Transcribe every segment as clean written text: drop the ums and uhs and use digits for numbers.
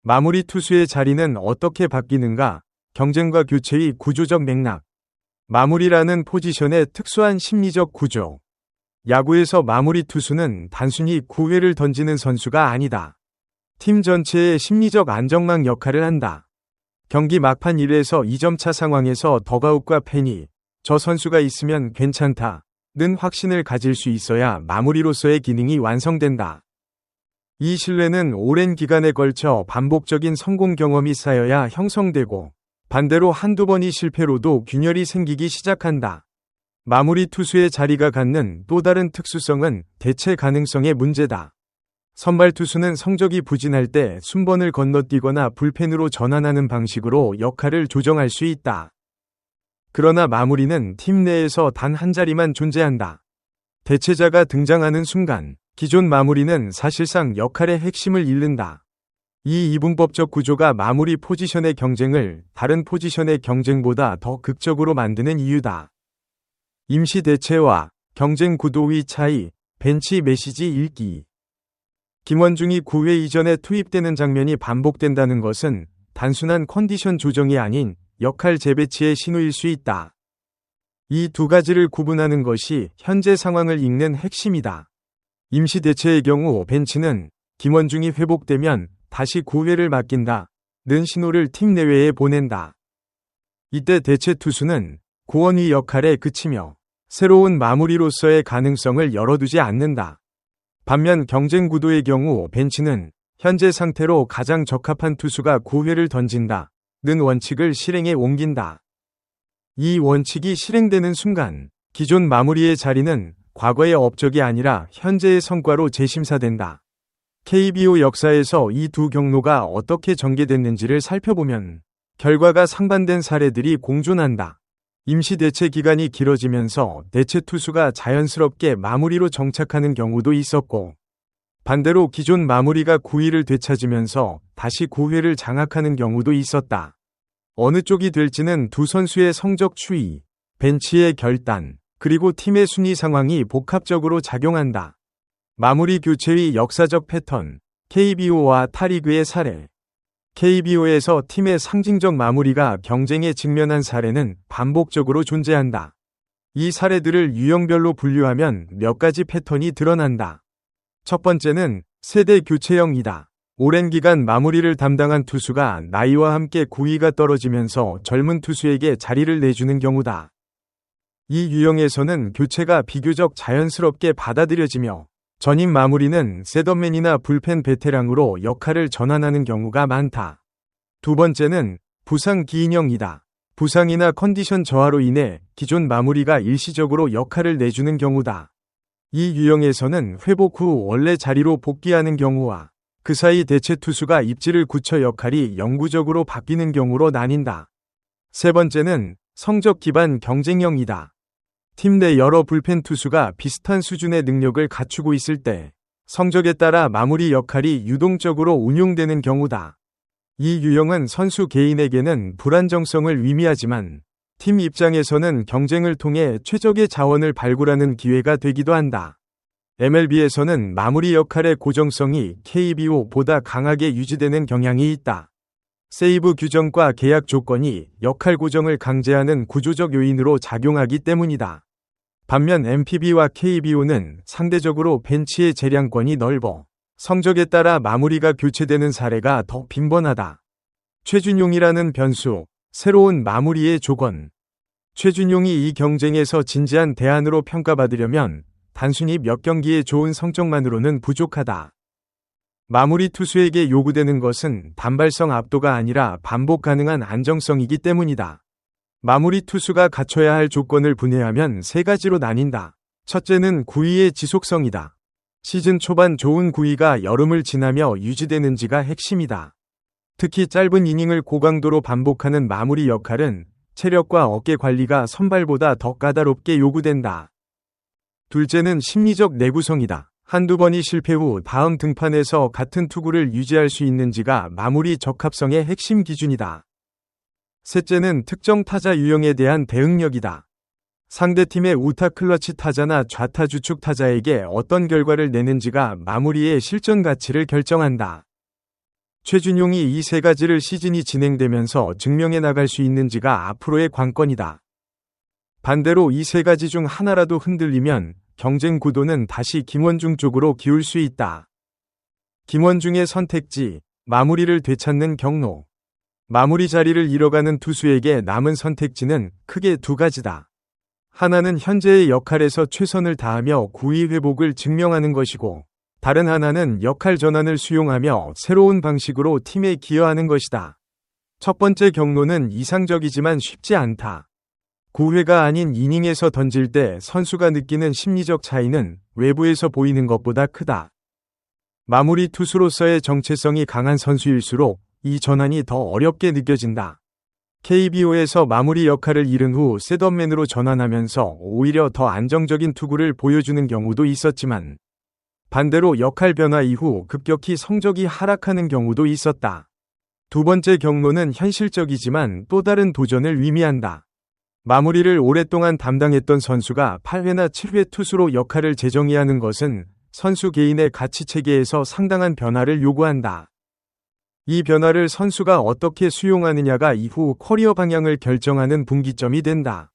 마무리 투수의 자리는 어떻게 바뀌는가? 경쟁과 교체의 구조적 맥락. 마무리라는 포지션의 특수한 심리적 구조. 야구에서 마무리 투수는 단순히 9회를 던지는 선수가 아니다. 팀 전체의 심리적 안정망 역할을 한다. 경기 막판 1에서 2점차 상황에서 더가웃과 팬이 저 선수가 있으면 괜찮다는 확신을 가질 수 있어야 마무리로서의 기능이 완성된다. 이 신뢰는 오랜 기간에 걸쳐 반복적인 성공 경험이 쌓여야 형성되고 반대로 한두 번의 실패로도 균열이 생기기 시작한다. 마무리 투수의 자리가 갖는 또 다른 특수성은 대체 가능성의 문제다. 선발 투수는 성적이 부진할 때 순번을 건너뛰거나 불펜으로 전환하는 방식으로 역할을 조정할 수 있다. 그러나 마무리는 팀 내에서 단 한 자리만 존재한다. 대체자가 등장하는 순간 기존 마무리는 사실상 역할의 핵심을 잃는다. 이 이분법적 구조가 마무리 포지션의 경쟁을 다른 포지션의 경쟁보다 더 극적으로 만드는 이유다. 임시 대체와 경쟁 구도의 차이, 벤치 메시지 읽기. 김원중이 9회 이전에 투입되는 장면이 반복된다는 것은 단순한 컨디션 조정이 아닌 역할 재배치의 신호일 수 있다. 이 두 가지를 구분하는 것이 현재 상황을 읽는 핵심이다. 임시 대체의 경우 벤치는 김원중이 회복되면 다시 9회를 맡긴다는 신호를 팀 내외에 보낸다. 이때 대체 투수는 고원의 역할에 그치며 새로운 마무리로서의 가능성을 열어두지 않는다. 반면 경쟁 구도의 경우 벤치는 현재 상태로 가장 적합한 투수가 9회를 던진다는 원칙을 실행에 옮긴다. 이 원칙이 실행되는 순간 기존 마무리의 자리는 과거의 업적이 아니라 현재의 성과로 재심사된다. KBO 역사에서 이 두 경로가 어떻게 전개됐는지를 살펴보면 결과가 상반된 사례들이 공존한다. 임시 대체 기간이 길어지면서 대체 투수가 자연스럽게 마무리로 정착하는 경우도 있었고, 반대로 기존 마무리가 9위를 되찾으면서 다시 9회를 장악하는 경우도 있었다. 어느 쪽이 될지는 두 선수의 성적 추이, 벤치의 결단, 그리고 팀의 순위 상황이 복합적으로 작용한다. 마무리 교체의 역사적 패턴, KBO와 타리그의 사례. KBO에서 팀의 상징적 마무리가 경쟁에 직면한 사례는 반복적으로 존재한다. 이 사례들을 유형별로 분류하면 몇 가지 패턴이 드러난다. 첫 번째는 세대 교체형이다. 오랜 기간 마무리를 담당한 투수가 나이와 함께 구위가 떨어지면서 젊은 투수에게 자리를 내주는 경우다. 이 유형에서는 교체가 비교적 자연스럽게 받아들여지며 전임 마무리는 셋업맨이나 불펜 베테랑으로 역할을 전환하는 경우가 많다. 두 번째는 부상 기인형이다. 부상이나 컨디션 저하로 인해 기존 마무리가 일시적으로 역할을 내주는 경우다. 이 유형에서는 회복 후 원래 자리로 복귀하는 경우와 그 사이 대체 투수가 입지를 굳혀 역할이 영구적으로 바뀌는 경우로 나뉜다. 세 번째는 성적 기반 경쟁형이다. 팀 내 여러 불펜 투수가 비슷한 수준의 능력을 갖추고 있을 때 성적에 따라 마무리 역할이 유동적으로 운용되는 경우다. 이 유형은 선수 개인에게는 불안정성을 의미하지만 팀 입장에서는 경쟁을 통해 최적의 자원을 발굴하는 기회가 되기도 한다. MLB에서는 마무리 역할의 고정성이 KBO보다 강하게 유지되는 경향이 있다. 세이브 규정과 계약 조건이 역할 고정을 강제하는 구조적 요인으로 작용하기 때문이다. 반면 NPB와 KBO는 상대적으로 벤치의 재량권이 넓어 성적에 따라 마무리가 교체되는 사례가 더 빈번하다. 최준용이라는 변수, 새로운 마무리의 조건. 최준용이 이 경쟁에서 진지한 대안으로 평가받으려면 단순히 몇 경기의 좋은 성적만으로는 부족하다. 마무리 투수에게 요구되는 것은 단발성 압도가 아니라 반복 가능한 안정성이기 때문이다. 마무리 투수가 갖춰야 할 조건을 분해하면 세 가지로 나뉜다. 첫째는 구위의 지속성이다. 시즌 초반 좋은 구위가 여름을 지나며 유지되는지가 핵심이다. 특히 짧은 이닝을 고강도로 반복하는 마무리 역할은 체력과 어깨 관리가 선발보다 더 까다롭게 요구된다. 둘째는 심리적 내구성이다. 한두 번이 실패 후 다음 등판에서 같은 투구를 유지할 수 있는지가 마무리 적합성의 핵심 기준이다. 셋째는 특정 타자 유형에 대한 대응력이다. 상대팀의 우타 클러치 타자나 좌타 주축 타자에게 어떤 결과를 내는지가 마무리의 실전 가치를 결정한다. 최준용이 이 세 가지를 시즌이 진행되면서 증명해 나갈 수 있는지가 앞으로의 관건이다. 반대로 이 세 가지 중 하나라도 흔들리면 경쟁 구도는 다시 김원중 쪽으로 기울 수 있다. 김원중의 선택지, 마무리를 되찾는 경로. 마무리 자리를 잃어가는 투수에게 남은 선택지는 크게 두 가지다. 하나는 현재의 역할에서 최선을 다하며 구위 회복을 증명하는 것이고, 다른 하나는 역할 전환을 수용하며 새로운 방식으로 팀에 기여하는 것이다. 첫 번째 경로는 이상적이지만 쉽지 않다. 9회가 아닌 이닝에서 던질 때 선수가 느끼는 심리적 차이는 외부에서 보이는 것보다 크다. 마무리 투수로서의 정체성이 강한 선수일수록 이 전환이 더 어렵게 느껴진다. KBO에서 마무리 역할을 잃은 후 셋업맨으로 전환하면서 오히려 더 안정적인 투구를 보여주는 경우도 있었지만, 반대로 역할 변화 이후 급격히 성적이 하락하는 경우도 있었다. 두 번째 경로는 현실적이지만 또 다른 도전을 의미한다. 마무리를 오랫동안 담당했던 선수가 8회나 7회 투수로 역할을 재정의하는 것은 선수 개인의 가치 체계에서 상당한 변화를 요구한다. 이 변화를 선수가 어떻게 수용하느냐가 이후 커리어 방향을 결정하는 분기점이 된다.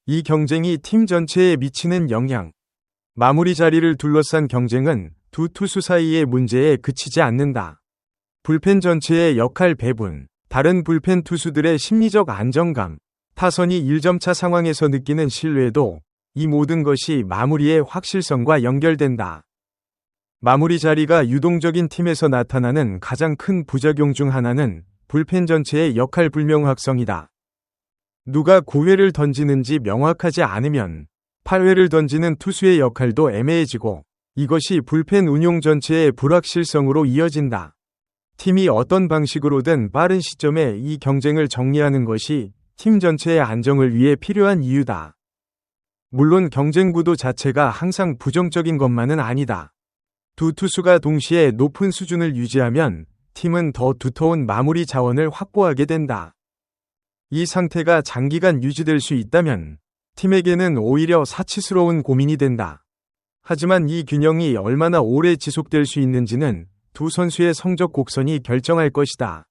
이 경쟁이 팀 전체에 미치는 영향. 마무리 자리를 둘러싼 경쟁은 두 투수 사이의 문제에 그치지 않는다. 불펜 전체의 역할 배분, 다른 불펜 투수들의 심리적 안정감, 타선이 1점차 상황에서 느끼는 신뢰도, 이 모든 것이 마무리의 확실성과 연결된다. 마무리 자리가 유동적인 팀에서 나타나는 가장 큰 부작용 중 하나는 불펜 전체의 역할 불명확성이다. 누가 9회를 던지는지 명확하지 않으면 8회를 던지는 투수의 역할도 애매해지고, 이것이 불펜 운용 전체의 불확실성으로 이어진다. 팀이 어떤 방식으로든 빠른 시점에 이 경쟁을 정리하는 것이 팀 전체의 안정을 위해 필요한 이유다. 물론 경쟁 구도 자체가 항상 부정적인 것만은 아니다. 두 투수가 동시에 높은 수준을 유지하면 팀은 더 두터운 마무리 자원을 확보하게 된다. 이 상태가 장기간 유지될 수 있다면 팀에게는 오히려 사치스러운 고민이 된다. 하지만 이 균형이 얼마나 오래 지속될 수 있는지는 두 선수의 성적 곡선이 결정할 것이다.